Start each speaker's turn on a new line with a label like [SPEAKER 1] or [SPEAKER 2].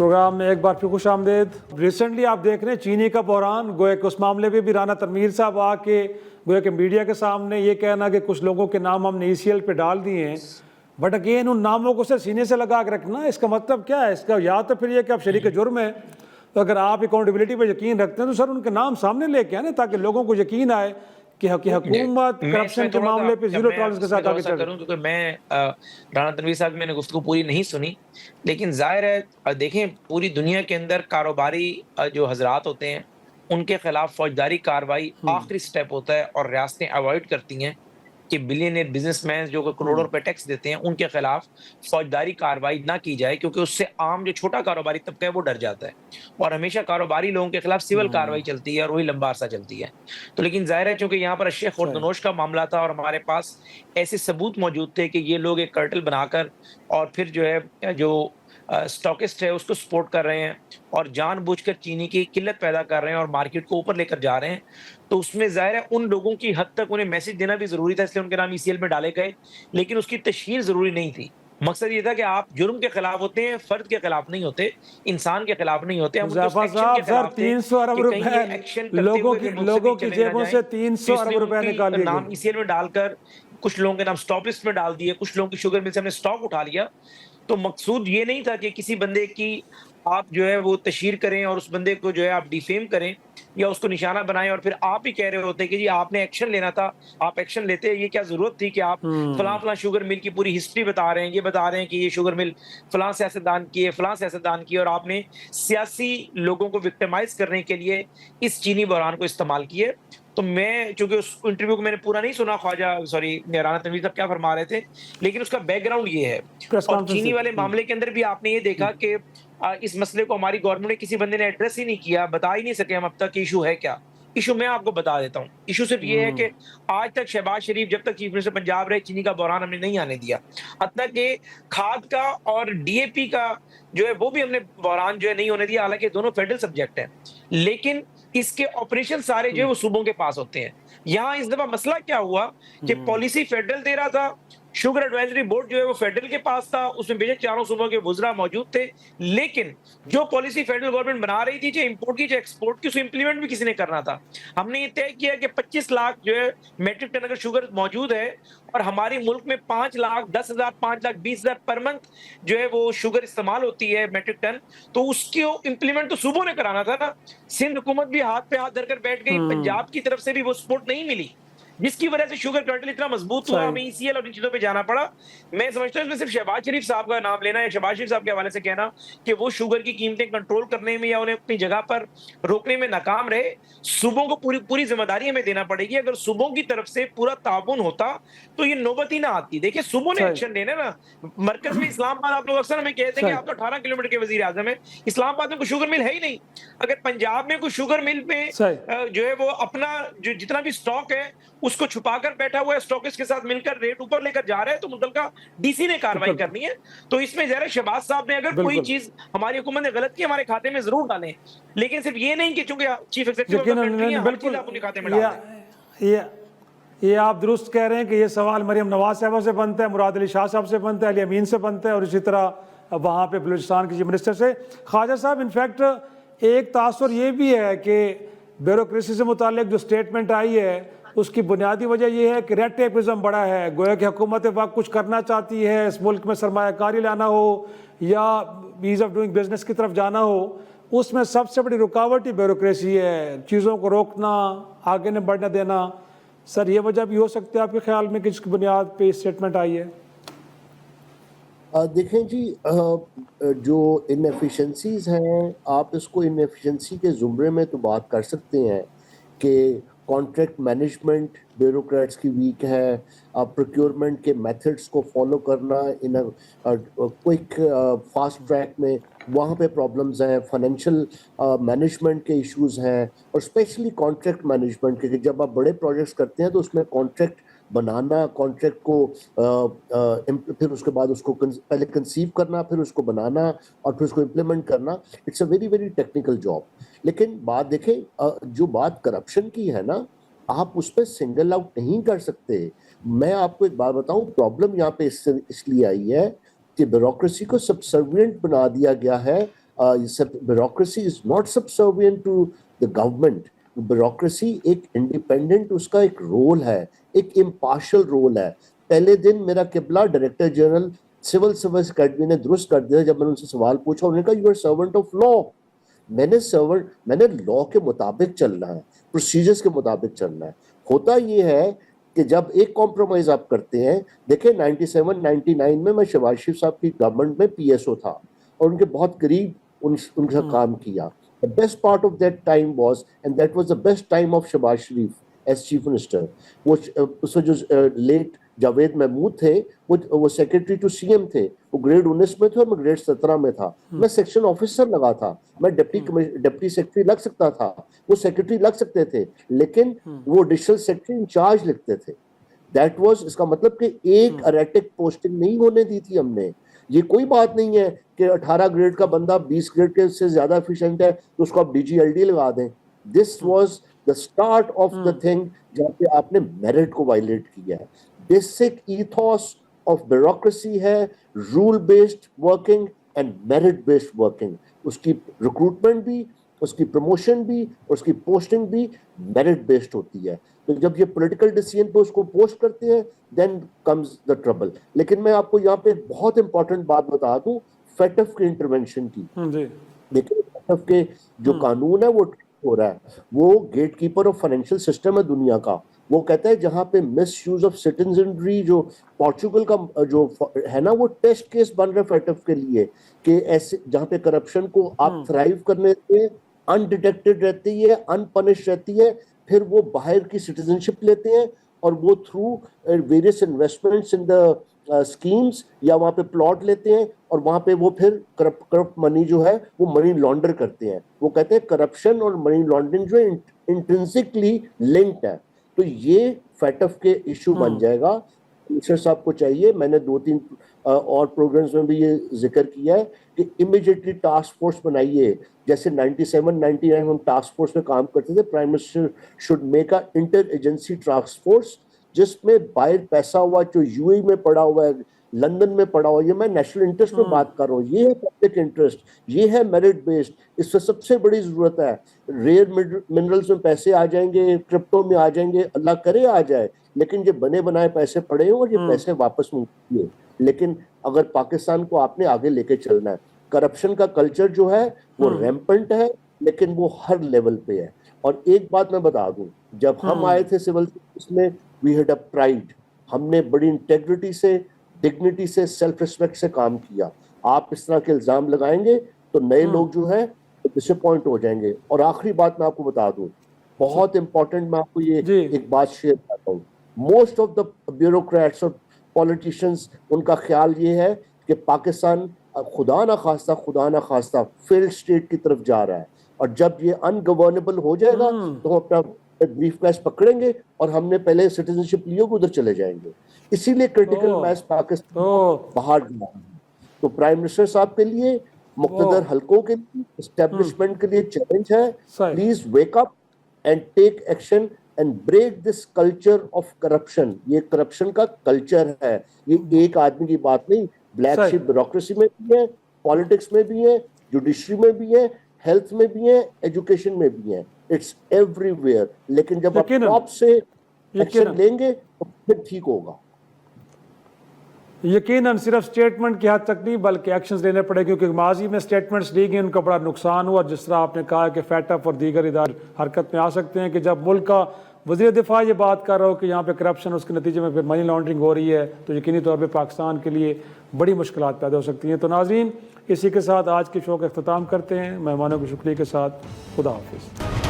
[SPEAKER 1] Programme में एक बार फिर खुश आमदेद। रिसेंटली आप देख रहे हैं चीनी का बहरान, गोया कि उस मामले में भी राना तनवीर साहब आके गोया कि मीडिया के सामने ये कहना कि कुछ लोगों के नाम हमने ECL पे डाल दिए हैं, बट अगेन उन नामों को सिर्फ सीने से लगा के रखना, इसका मतलब क्या है? इसका या तो फिर ये कि आप शरीक जुर्म है, तो अगर आप अकाउंटेबिलिटी पर यकीन रखते हैं तो सर उनके नाम सामने लेके आए ना, ताकि लोगों को यकीन आए कि हुकूमत करप्शन के मामले पे जीरो टॉलरेंस के साथ आगे चल रही है।
[SPEAKER 2] क्योंकि मैं राना तनवीर साहब की मैंने गुफ्तगू पूरी नहीं सुनी, लेकिन जाहिर है देखें पूरी दुनिया के अंदर कारोबारी जो हजरात होते हैं उनके खिलाफ फौजदारी कार्रवाई आखिरी स्टेप होता है और रियासतें अवॉइड करती हैं कि बिलियनियर बिजनेसमैन जो कि करोड़ों रुपए टैक्स देते हैं उनके खिलाफ फौजदारी कार्रवाई ना की जाए, क्योंकि उससे आम जो छोटा कारोबारी तबका है वो डर जाता है और हमेशा कारोबारी लोगों के खिलाफ सिविल कार्रवाई चलती है और वही लंबा अरसा चलती है। तो लेकिन जाहिर है चूंकि यहाँ पर अशिया खुर्दनोश का मामला था और हमारे पास ऐसे सबूत मौजूद थे कि ये लोग एक कार्टेल बनाकर और फिर जो है जो स्टॉकिस्ट है उसको सपोर्ट कर रहे हैं और जानबूझकर चीनी की किल्लत पैदा कर रहे हैं और मार्केट को ऊपर लेकर जा रहे हैं, तो उसमें जाहिर है उन लोगों की हद तक उन्हें मैसेज देना भी जरूरी था, इसलिए उनके नाम ECL में डाले गए, लेकिन उसकी तशहीर जरूरी नहीं थी। मकसद ये था कि आप जुर्म के खिलाफ होते हैं, फर्द के खिलाफ नहीं होते, इंसान के खिलाफ नहीं होते।
[SPEAKER 1] मुज़फ़्फ़र साहब, सर 300 अरब रुपए लोगों की जेबों से 300 अरब रुपए निकाल लिए
[SPEAKER 2] नाम ECL में डालकर कुछ लोगों के नाम स्टॉप लिस्ट में डाल दिए, कुछ लोगों की शुगर मिल से हमने स्टॉक उठा लिया। तो मकसूद ये नहीं था कि किसी बंदे की आप जो है वो तशहीर करें और उस बंदे को जो है आप डिफेम करें या उसको निशाना बनाएं और फिर आप ही कह रहे होते कि जी आपने एक्शन लेना था, आप एक्शन लेते। ये क्या जरूरत थी कि आप फलां फलां शुगर मिल की पूरी हिस्ट्री बता रहे हैं, ये बता रहे हैं कि ये शुगर मिल फलां सियासतदान की है, फलां सियासतदान की, और आपने सियासी लोगों को विक्टिमाइज करने के लिए इस चीनी बहरान को इस्तेमाल किए। तो मैं चूंकि उस इंटरव्यू को मैंने पूरा नहीं सुना, राना तनवीर साहब क्या फरमा रहे थे, लेकिन उसका बैकग्राउंड ये है। और चीनी वाले मामले के अंदर भी आपने ये देखा कि इस मसले को हमारी गवर्नमेंट ने किसी बंदे ने एड्रेस ही नहीं किया, बता ही नहीं सके हम अब तक कि इशू है क्या। इशू मैं आपको बता देता हूँ। इशू सिर्फ ये है कि आज तक शहबाज शरीफ जब तक चीफ मिनिस्टर पंजाब रहे, चीनी का बहरान हमने नहीं आने दिया। हत्ता कि खाद का और DAP का जो है वो भी हमने बहरान जो है नहीं होने दिया, हालांकि दोनों फेडरल सब्जेक्ट है, लेकिन इसके ऑपरेशन सारे जो है वो सूबों के पास होते हैं। यहाँ इस दफा मसला क्या हुआ कि पॉलिसी फेडरल दे रहा था, शुगर एडवाइजरी बोर्ड जो है वो फेडरल के पास था, उसमें बेशक चारों सूबों के वुज़रा मौजूद थे, लेकिन जो पॉलिसी फेडरल गवर्नमेंट बना रही थी, चाहे इंपोर्ट की चाहे एक्सपोर्ट की, उसको इंप्लीमेंट भी किसी ने करना था। हमने ये तय किया कि 25 लाख जो है मेट्रिक टन अगर शुगर मौजूद है और हमारे मुल्क में 5 लाख 10,000 5 लाख 20,000 पर मंथ जो है वो शुगर इस्तेमाल होती है मेट्रिक टन, तो उसको इंप्लीमेंट तो सूबों ने कराना था ना। सिंध हुकूमत भी हाथ पे हाथ धरकर बैठ गई, पंजाब की तरफ से भी वो सपोर्ट नहीं मिली, जिसकी वजह से शुगर कार्टेल इतना मजबूत हुआ, हमें ECL और इन चीजों पे जाना पड़ा। मैं समझता हूँ इसमें सिर्फ शहबाज शरीफ साहब का नाम लेना या शहबाज शरीफ साहब के हवाले से कहना कि वो शुगर की कीमतें कंट्रोल करने में या उन्हें अपनी जगह पर रोकने में नाकाम रहे। सूबों को पूरी पूरी जिम्मेदारी हमें देना पड़ेगी। अगर सूबों की तरफ से पूरा ताउन होता तो ये नौबत ही ना आती। देखिए सूबों ने एक्शन लेना ना। मरकज में इस्लामाबाद, आप लोग अक्सर हमें कहते हैं कि आप तो 18 किलोमीटर के वजीर आजम है, इस्लामाबाद में कोई शुगर मिल है ही नहीं। अगर पंजाब में कोई शुगर मिल पे जो है वो अपना जो जितना भी स्टॉक है उसको छुपाकर बैठा हुआ है, स्टॉकिस्ट के साथ मिलकर रेट ऊपर लेकर जा रहा है, तो मुतल्लिका DC ने कार्रवाई करनी है। तो इसमें जरा शहबाज साहब ने अगर कोई चीज हमारी हुकूमत ने गलत की हमारे खाते में जरूर डालें, लेकिन सिर्फ ये नहीं कि चूंकि चीफ एग्जीक्यूटिव
[SPEAKER 1] बिल्कुल
[SPEAKER 2] अपने खाते में डाल दें।
[SPEAKER 1] ये आप दुरुस्त कह रहे हैं कि ये सवाल मरियम नवाज साहबा से बनता है, मुराद अली शाह साहब से बनता है, अली अमीन से बनता है, और इसी तरह वहाँ पे बलूचिस्तान के चीफ मिनिस्टर से। ख्वाजा साहब, इनफैक्ट एक तासुर ये भी है कि ब्यूरोक्रेसी से मुतालिक जो स्टेटमेंट आई है उसकी बुनियादी वजह यह है कि रेड टेपिज्म बड़ा है। गोया कि हुकूमत वक्त कुछ करना चाहती है, इस मुल्क में सरमायाकारी लाना हो या ईज़ ऑफ डूइंग बिजनेस की तरफ जाना हो, उसमें सबसे बड़ी रुकावट ही ब्यूरोक्रेसी है, चीज़ों को रोकना, आगे न बढ़ने देना। सर ये वजह भी हो सकती है आपके ख्याल में कि जिसकी बुनियाद पे स्टेटमेंट आई है?
[SPEAKER 3] देखें जी, जो इनएफिशिएंसीज हैं, आप इसको इनएफिशिएंसी के ज़ुमरे में तो बात कर सकते हैं कि कॉन्ट्रैक्ट मैनेजमेंट ब्यूरोक्रेट्स की वीक है, प्रोक्योरमेंट के मेथड्स को फॉलो करना इन क्विक फास्ट ट्रैक में वहाँ पे प्रॉब्लम्स हैं, फाइनेंशियल मैनेजमेंट के इश्यूज हैं, और स्पेशली कॉन्ट्रैक्ट मैनेजमेंट के। जब आप बड़े प्रोजेक्ट्स करते हैं तो उसमें कॉन्ट्रैक्ट बनाना, कॉन्ट्रैक्ट को फिर उसके बाद उसको पहले कंसीव करना, फिर उसको बनाना और फिर उसको इम्प्लीमेंट करना, it's a very very technical job. लेकिन बात देखें, जो बात करप्शन की है ना, आप उस पर सिंगल आउट नहीं कर सकते। मैं आपको एक बात बताऊं, प्रॉब्लम यहाँ पे इसलिए आई है कि ब्यूरोक्रेसी को सबसर्विएंट बना दिया गया है bureaucracy is not subservient to the government. Bureaucracy एक इंडिपेंडेंट, उसका एक रोल है, एक इम्पार्शियल रोल है। पहले दिन मेरा किबला director general civil service academy ने दुरुस्त कर दिया जब मैंने उनसे सवाल पूछा। उन्होंने कहा you are servant of law. मैंने लॉ के मुताबिक चलना है, प्रोसीजर्स के मुताबिक चलना है। होता ये है कि जब एक कॉम्प्रोमाइज आप करते हैं, देखिए 97-99 में मैं शहबाज शरीफ साहब की गवर्नमेंट में पीएसओ था और उनके बहुत करीब उनका काम किया। The best part of that time was, and that was the best time of Shehbaz Sharif as chief minister, उसमें जो लेट जावेद महमूद थे वो सेक्रेटरी टू सीएम थे। वो ग्रेड 19 में थे और मैं ग्रेड 17 में था। मैं सेक्शन ऑफिसर लगा था, मैं डिप्टी सेक्रेटरी लग सकता था, वो सेक्रेटरी लग सकते थे, लेकिन वो एडिशनल सेक्रेटरी इंचार्ज लिखते थे। दैट वाज, इसका मतलब कि एक एरेटिक पोस्टिंग नहीं होने दी थी हमने। ये कोई बात नहीं है कि 18 ग्रेड का बंदा 20 ग्रेड के से ज्यादा एफिशिएंट है तो उसको आप डीजीएलडी लगा दें। This was the start of the thing जहाँ पे आपने मेरिट को वायलेट किया है। बेसिक ईथॉस ऑफ ब्यूरोक्रेसी है rule based working and merit based working. उसकी रिक्रूटमेंट भी, उसकी प्रमोशन भी, उसकी पोस्टिंग भी मेरिट बेस्ड होती है। तो जब ये पॉलिटिकल डिसीजन पे उसको पोस्ट करते हैं देन कम्स द ट्रबल। लेकिन मैं आपको यहाँ पे बहुत इंपॉर्टेंट बात बता दूं फेटफ के इंटरवेंशन की। देखिए फेटफ के जो कानून है वो हो रहा है, वो gate keeper of financial system है दुनिया का। वो कहता है जहां पे मिस यूज ऑफ सिटीजनरी, जो पोर्चुगल का जो है ना, वो टेस्ट केस बन रहा है फेटफ के लिए कि ऐसे जहां पे करप्शन को आप थ्राइव करने से अनडिटेक्टेड रहती है, अनपनिश रहती है, फिर वो बाहर की सिटीजनशिप लेते हैं और वो through various investments in the schemes या वहाँ पे प्लॉट लेते हैं और वहाँ पे वो फिर करप्ट मनी जो है वो मनी लॉन्डर करते हैं। वो कहते हैं करप्शन और मनी लॉन्ड्रिंग जो इंट्रिंसिकली लिंक्ड है। तो ये फेटफ के इशू बन जाएगा। मिनिस्टर साहब को चाहिए, मैंने 2-3 और प्रोग्राम्स में भी ये जिक्र किया है कि इमीडिएटली टास्क फोर्स बनाइए। जैसे 97-99 हम टास्क फोर्स में काम करते थे, prime minister should make a inter agency task force जिसमें बाहर पैसा हुआ जो यूएई में पड़ा हुआ है, लंदन में पड़ा हुआ, ये मैं नेशनल इंटरेस्ट में बात कर रहा हूँ, ये है पब्लिक इंटरेस्ट, ये है मेरिट बेस्ड। इससे सबसे बड़ी जरूरत है। रेयर मिनरल्स में पैसे आ जाएंगे, क्रिप्टो में आ जाएंगे, अल्लाह करे आ जाए, लेकिन ये बने बनाए पैसे पड़े हैं और ये पैसे वापस मिलते हैं। लेकिन अगर पाकिस्तान को आपने आगे लेके चलना है, करप्शन का कल्चर जो है वो रैम्पेंट है, लेकिन वो हर लेवल पे है। और एक बात मैं बता दूं, जब हम आए थे सिविल सर्विस में, वी हैड अ प्राइड, हमने बड़ी इंटेग्रिटी से, डिग्निटी से, सेल्फ रिस्पेक्ट से काम किया। आप इस तरह के इल्जाम लगाएंगे तो नए लोग जो है डिसअपॉइंट हो जाएंगे। और आखिरी बात मैं आपको बता दूं, बहुत इंपॉर्टेंट, मैं आपको ये एक बात शेयर करता हूँ। मोस्ट ऑफ द ब्यूरोक्रेट्स और पॉलिटिशियंस, उनका ख्याल ये है कि पाकिस्तान खुदा ना खास्ता फेल्ड स्टेट की तरफ जा रहा है, और जब ये अनगवर्नेबल हो जाएगा तो हम अपना ब्रीफ केस पकड़ेंगे और हमने पहले सिटीजनशिप लियो उधर चले जाएंगे। इसीलिए क्रिटिकल मैस पाकिस्तान बाहर जा रहा है। तो प्राइम मिनिस्टर साहब के लिए, मुक्तदर हलकों के लिए, एस्टेब्लिशमेंट के लिए चैलेंज है, please wake up and take action and break this culture of corruption. ये करप्शन का कल्चर है, ये एक आदमी की बात नहीं। ब्लैक शिप ब्यूरोक्रेसी में भी है, पॉलिटिक्स में भी है, जुडिशरी में भी है, हेल्थ में भी है, एजुकेशन में भी है, इट्स एवरीवेयर। लेकिन जब आप टॉप से एक्शन लेंगे तो फिर ठीक होगा।
[SPEAKER 1] यकीनन सिर्फ स्टेटमेंट की हद तक नहीं बल्कि एक्शंस लेने पड़े, क्योंकि माजी में स्टेटमेंट्स ली गई, उनका बड़ा नुकसान हुआ। जिस तरह आपने कहा कि फैटफ और दीगर इदारे हरकत में आ सकते हैं कि जब मुल्क का वज़ीर दिफा ये बात कर रहा हो कि यहाँ पे करप्शन, उसके नतीजे में फिर मनी लॉन्ड्रिंग हो रही है, तो यकीनी तौर पे पाकिस्तान के लिए बड़ी मुश्किलात पैदा हो सकती हैं। तो नाज़रीन, इसी के साथ आज के शो का अख्ताम करते हैं। मेहमानों के शुक्रिया के साथ खुदा हाफिज़।